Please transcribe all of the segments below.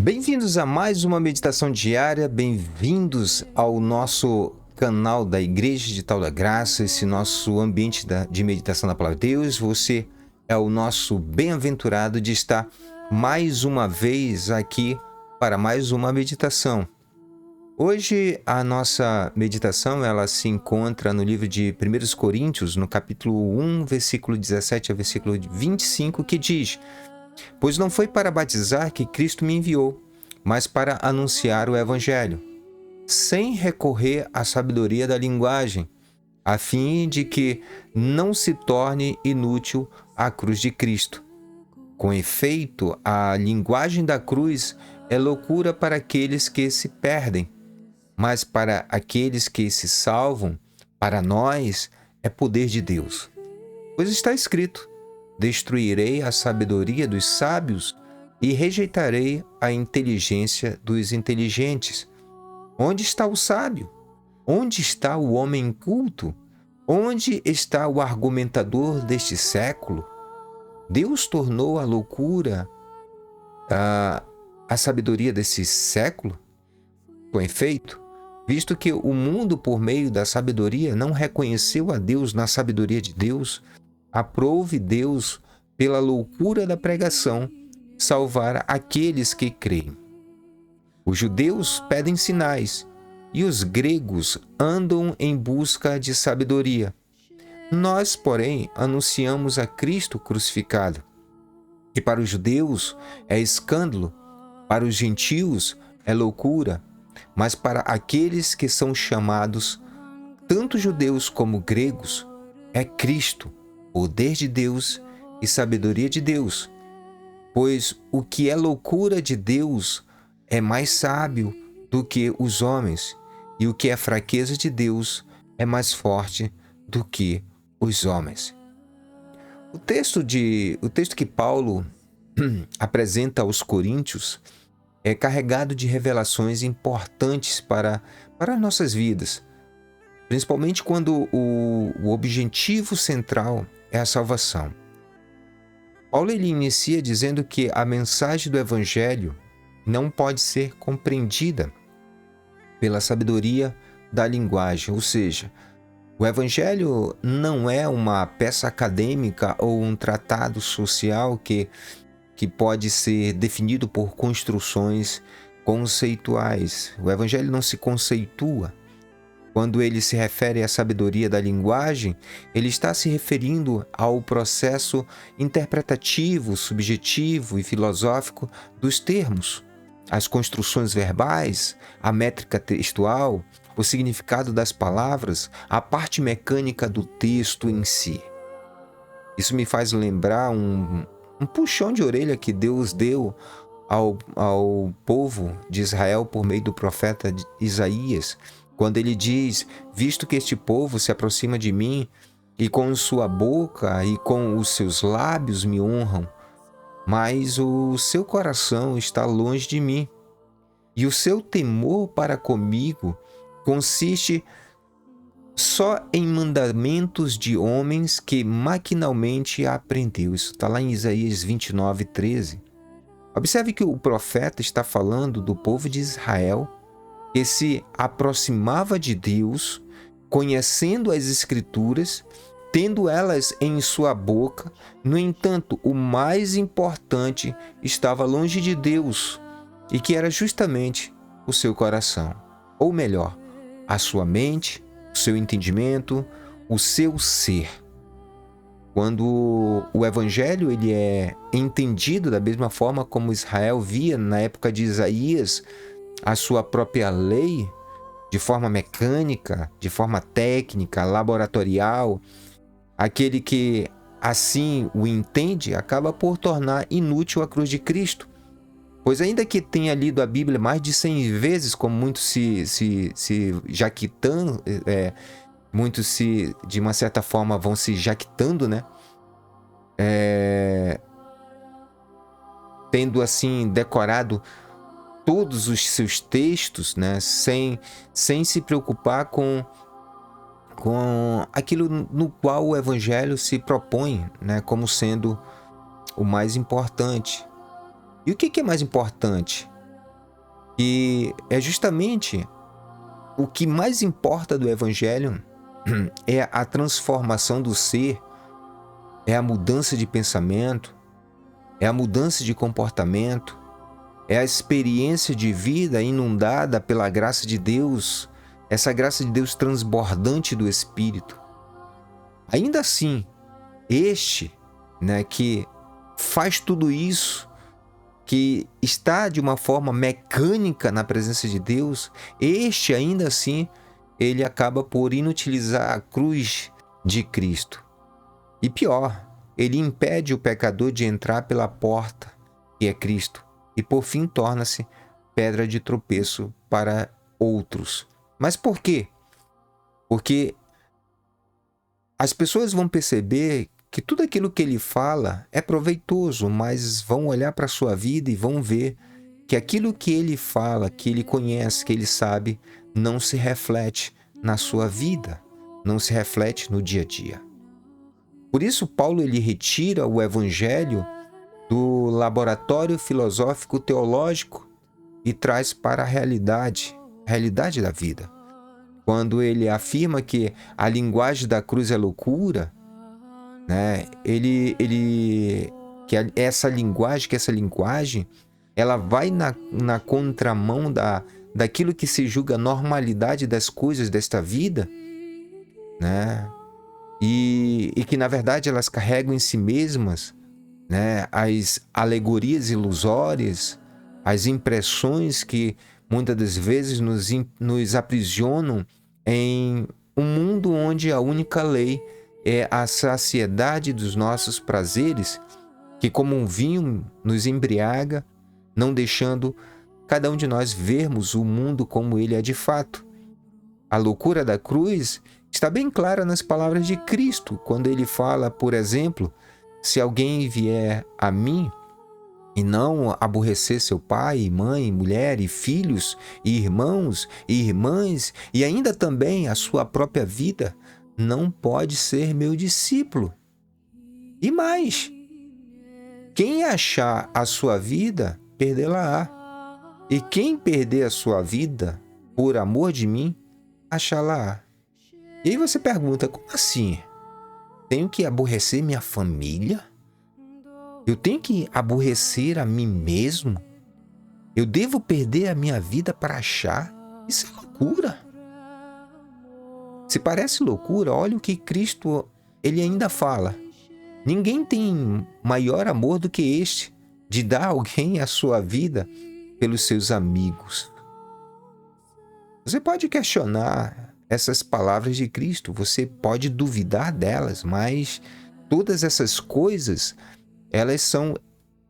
Bem-vindos a mais uma meditação diária, bem-vindos ao nosso canal da Igreja Digital da Graça, esse nosso ambiente de meditação da Palavra de Deus. Você é o nosso bem-aventurado de estar mais uma vez aqui para mais uma meditação. Hoje a nossa meditação ela se encontra no livro de 1 Coríntios, no capítulo 1, versículo 17 a versículo 25, que diz: Pois não foi para batizar que Cristo me enviou, mas para anunciar o Evangelho, sem recorrer à sabedoria da linguagem, a fim de que não se torne inútil a cruz de Cristo. Com efeito, a linguagem da cruz é loucura para aqueles que se perdem, mas para aqueles que se salvam, para nós, é poder de Deus. Pois está escrito: Destruirei a sabedoria dos sábios e rejeitarei a inteligência dos inteligentes. Onde está o sábio? Onde está o homem culto? Onde está o argumentador deste século? Deus tornou a loucura a sabedoria desse século? Com efeito, visto que o mundo, por meio da sabedoria, não reconheceu a Deus na sabedoria de Deus, aprove Deus, pela loucura da pregação, salvar aqueles que creem. Os judeus pedem sinais e os gregos andam em busca de sabedoria. Nós, porém, anunciamos a Cristo crucificado, que para os judeus é escândalo, para os gentios é loucura, mas para aqueles que são chamados, tanto judeus como gregos, é Cristo, poder de Deus e sabedoria de Deus. Pois o que é loucura de Deus é mais sábio do que os homens, e o que é fraqueza de Deus é mais forte do que os homens. O texto que Paulo apresenta aos Coríntios é carregado de revelações importantes para as nossas vidas, principalmente quando o objetivo central é a salvação. Paulo ele inicia dizendo que a mensagem do Evangelho não pode ser compreendida pela sabedoria da linguagem, ou seja, o Evangelho não é uma peça acadêmica ou um tratado social que pode ser definido por construções conceituais. O Evangelho não se conceitua. Quando ele se refere à sabedoria da linguagem, ele está se referindo ao processo interpretativo, subjetivo e filosófico dos termos, as construções verbais, a métrica textual, o significado das palavras, a parte mecânica do texto em si. Isso me faz lembrar um puxão de orelha que Deus deu ao povo de Israel por meio do profeta Isaías, quando ele diz: visto que este povo se aproxima de mim, e com sua boca e com os seus lábios me honram, mas o seu coração está longe de mim, e o seu temor para comigo consiste só em mandamentos de homens que maquinalmente aprendeu. Isso está lá em Isaías 29:13. Observe que o profeta está falando do povo de Israel, que se aproximava de Deus, conhecendo as Escrituras, tendo elas em sua boca. No entanto, o mais importante estava longe de Deus, e que era justamente o seu coração, ou melhor, a sua mente, o seu entendimento, o seu ser. Quando o Evangelho ele é entendido da mesma forma como Israel via na época de Isaías a sua própria lei, de forma mecânica, de forma técnica, laboratorial, aquele que assim o entende acaba por tornar inútil a cruz de Cristo. Pois ainda que tenha lido a Bíblia mais de 100 vezes, como muitos se jactando, muitos de uma certa forma vão se jactando, né? Tendo assim decorado todos os seus textos, né? Sem se preocupar com aquilo no qual o Evangelho se propõe, né? Como sendo o mais importante. E o que é mais importante? E é justamente o que mais importa do Evangelho é a transformação do ser, é a mudança de pensamento, é a mudança de comportamento, é a experiência de vida inundada pela graça de Deus, essa graça de Deus transbordante do Espírito. Ainda assim, este, que faz tudo isso, que está de uma forma mecânica na presença de Deus, este ainda assim, ele acaba por inutilizar a cruz de Cristo. E pior, ele impede o pecador de entrar pela porta, que é Cristo, e por fim torna-se pedra de tropeço para outros. Mas por quê? Porque as pessoas vão perceber que tudo aquilo que ele fala é proveitoso, mas vão olhar para a sua vida e vão ver que aquilo que ele fala, que ele conhece, que ele sabe, não se reflete na sua vida, não se reflete no dia a dia. Por isso, Paulo ele retira o Evangelho do laboratório filosófico teológico e traz para a realidade da vida. Quando ele afirma que a linguagem da cruz é loucura, que essa linguagem, ela vai na contramão daquilo que se julga normalidade das coisas desta vida, e que na verdade elas carregam em si mesmas, as alegorias ilusórias, as impressões que muitas das vezes nos aprisionam em um mundo onde a única lei é a saciedade dos nossos prazeres, que como um vinho nos embriaga, não deixando cada um de nós vermos o mundo como ele é de fato. A loucura da cruz está bem clara nas palavras de Cristo, quando ele fala, por exemplo, se alguém vier a mim e não aborrecer seu pai, mãe, mulher e filhos, e irmãos e irmãs, e ainda também a sua própria vida, não pode ser meu discípulo. E mais, quem achar a sua vida, perdê-la-á. E quem perder a sua vida por amor de mim, achá-la-á. E aí você pergunta, como assim? Tenho que aborrecer minha família? Eu tenho que aborrecer a mim mesmo? Eu devo perder a minha vida para achar? Isso é loucura. Se parece loucura, olha o que Cristo ele ainda fala. Ninguém tem maior amor do que este, de dar a alguém a sua vida pelos seus amigos. Você pode questionar essas palavras de Cristo, você pode duvidar delas, mas todas essas coisas, elas são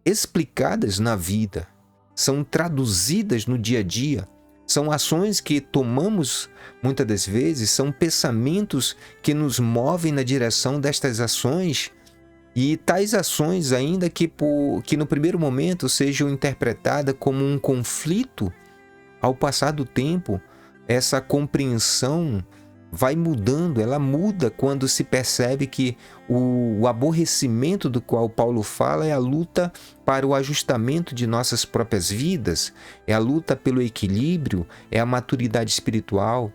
explicadas na vida, são traduzidas no dia a dia, são ações que tomamos muitas das vezes, são pensamentos que nos movem na direção destas ações, e tais ações, ainda que no primeiro momento sejam interpretadas como um conflito, ao passar do tempo, essa compreensão vai mudando, ela muda quando se percebe que o aborrecimento do qual Paulo fala é a luta para o ajustamento de nossas próprias vidas, é a luta pelo equilíbrio, é a maturidade espiritual,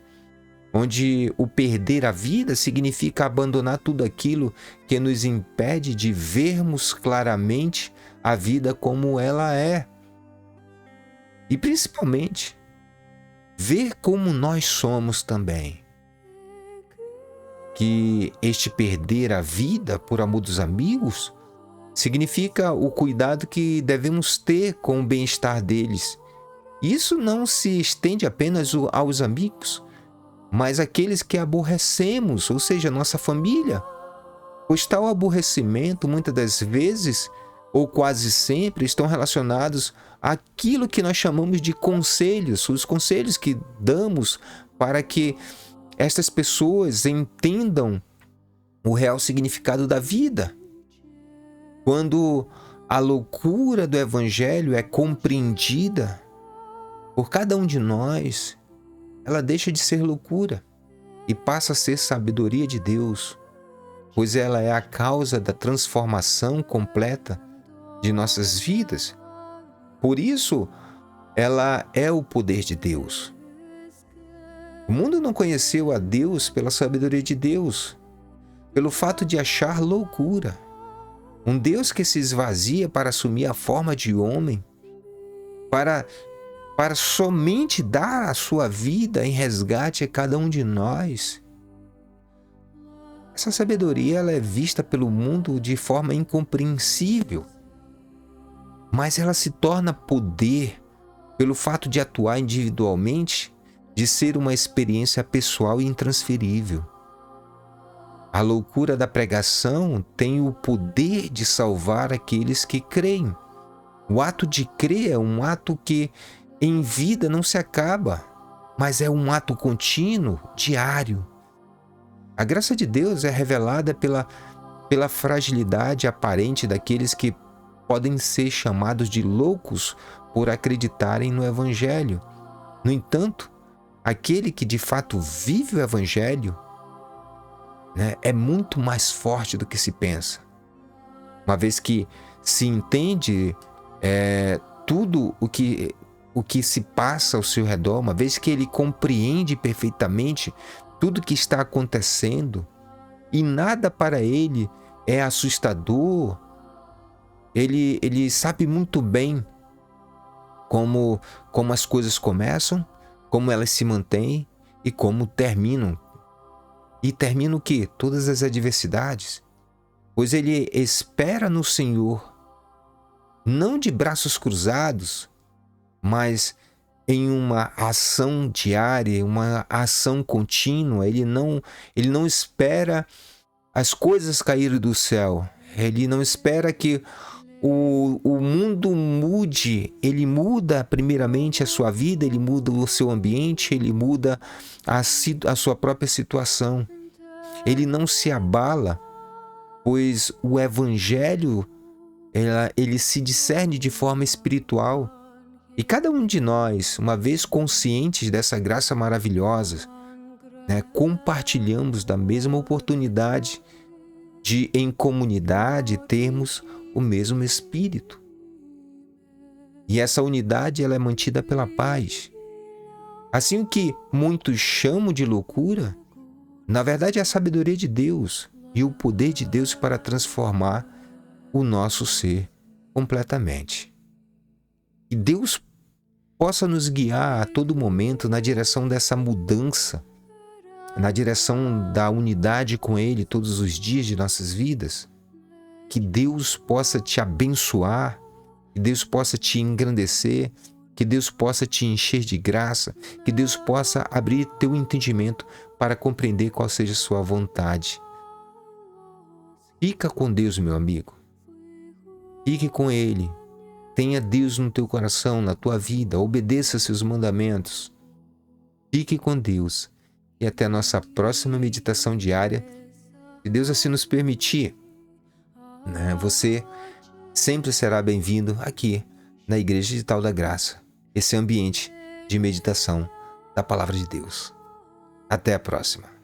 onde o perder a vida significa abandonar tudo aquilo que nos impede de vermos claramente a vida como ela é. E principalmente, ver como nós somos também. Que este perder a vida por amor dos amigos significa o cuidado que devemos ter com o bem-estar deles. Isso não se estende apenas aos amigos, mas àqueles que aborrecemos, ou seja, nossa família. Pois tal aborrecimento, muitas das vezes, ou quase sempre, estão relacionados àquilo que nós chamamos de conselhos, os conselhos que damos para que estas pessoas entendam o real significado da vida. Quando a loucura do Evangelho é compreendida por cada um de nós, ela deixa de ser loucura e passa a ser sabedoria de Deus, pois ela é a causa da transformação completa de nossas vidas. Por isso, ela é o poder de Deus. O mundo não conheceu a Deus pela sabedoria de Deus, pelo fato de achar loucura. Um Deus que se esvazia para assumir a forma de homem, para somente dar a sua vida em resgate a cada um de nós. Essa sabedoria ela é vista pelo mundo de forma incompreensível, mas ela se torna poder pelo fato de atuar individualmente, de ser uma experiência pessoal e intransferível. A loucura da pregação tem o poder de salvar aqueles que creem. O ato de crer é um ato que em vida não se acaba, mas é um ato contínuo, diário. A graça de Deus é revelada pela fragilidade aparente daqueles que podem ser chamados de loucos por acreditarem no Evangelho. No entanto, aquele que de fato vive o Evangelho, é muito mais forte do que se pensa. Uma vez que se entende tudo o que se passa ao seu redor, uma vez que ele compreende perfeitamente tudo que está acontecendo e nada para ele é assustador, ele sabe muito bem como as coisas começam, como elas se mantêm e como terminam. E termina o quê? Todas as adversidades. Pois ele espera no Senhor, não de braços cruzados, mas em uma ação diária, uma ação contínua. Ele não espera as coisas caírem do céu. Ele não espera que o mundo mude. Ele muda primeiramente a sua vida, ele muda o seu ambiente, ele muda a sua própria situação. Ele não se abala, pois o Evangelho ele se discerne de forma espiritual. E cada um de nós, uma vez conscientes dessa graça maravilhosa, compartilhamos da mesma oportunidade de, em comunidade, termos o mesmo Espírito. E essa unidade ela é mantida pela paz. Assim, o que muitos chamam de loucura, na verdade é a sabedoria de Deus e o poder de Deus para transformar o nosso ser completamente. Que Deus possa nos guiar a todo momento na direção dessa mudança, na direção da unidade com Ele todos os dias de nossas vidas. Que Deus possa te abençoar, que Deus possa te engrandecer, que Deus possa te encher de graça, que Deus possa abrir teu entendimento para compreender qual seja a sua vontade. Fica com Deus, meu amigo. Fique com Ele. Tenha Deus no teu coração, na tua vida. Obedeça seus mandamentos. Fique com Deus. E até a nossa próxima meditação diária, se Deus assim nos permitir. Você sempre será bem-vindo aqui na Igreja Digital da Graça. Esse ambiente de meditação da Palavra de Deus. Até a próxima.